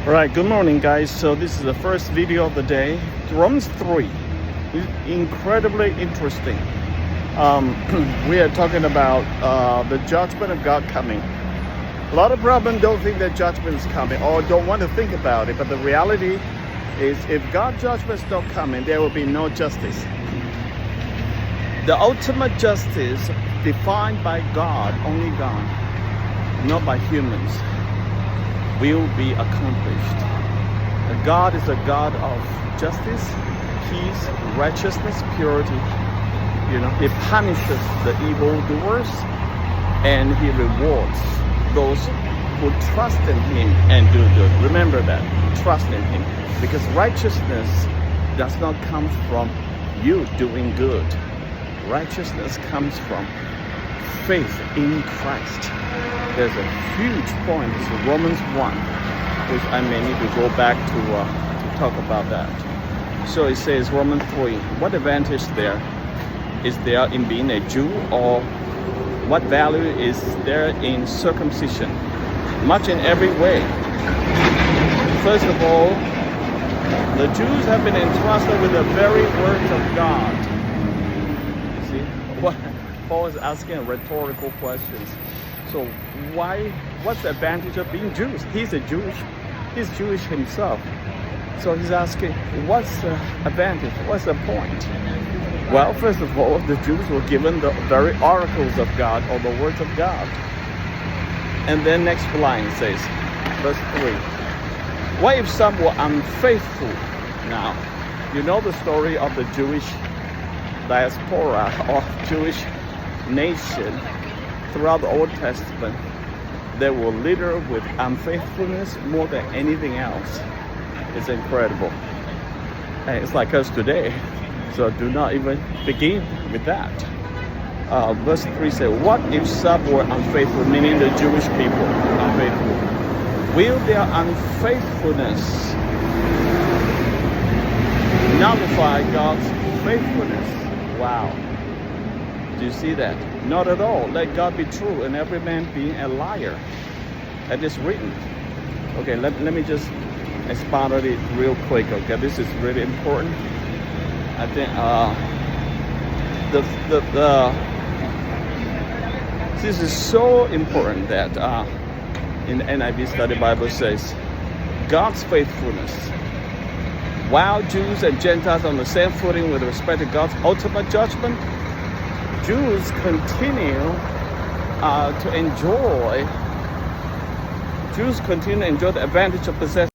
Right, good morning guys. So this is the first video of the day. Romans 3 is incredibly interesting. We are talking about the judgment of God coming. A lot of brethren don't think that judgment is coming or don't want to think about it, but the reality is if God's judgment is not coming, there will be no justice. The ultimate justice defined by God, only God, not by humans, will be accomplished. God is a God of justice, peace, righteousness, purity. He punishes the evildoers and he rewards those who trust in him and do good. Remember that, trust in him, because righteousness does not come from you doing good. Righteousness comes from faith in Christ. There's a huge point. It's Romans 1, which I may need to go back to talk about that. So it says, Romans 3, what advantage is there in being a Jew, or what value is there in circumcision? Much in every way. First of all, the Jews have been entrusted with the very words of God. You see, Paul is asking rhetorical questions. So what's the advantage of being Jews? He's Jewish himself. So he's asking, what's the advantage? What's the point? Well, first of all, the Jews were given the very oracles of God, or the words of God. And then next line says, verse 3, what if some were unfaithful? Now, you know the story of the Jewish diaspora or Jewish nation. Throughout the Old Testament, they were littered with unfaithfulness more than anything else. It's incredible. And it's like us today. So do not even begin with that. Verse 3 says, what if some were unfaithful, meaning the Jewish people unfaithful? Will their unfaithfulness nullify God's faithfulness? Wow. Do you see that? Not at all. Let God be true and every man being a liar. That is written. Okay, let me just expound on it real quick. Okay, this is really important. I think this is so important that in the NIV Study Bible says God's faithfulness. While Jews and Gentiles are on the same footing with respect to God's ultimate judgment, Jews continue to enjoy the advantage of possessing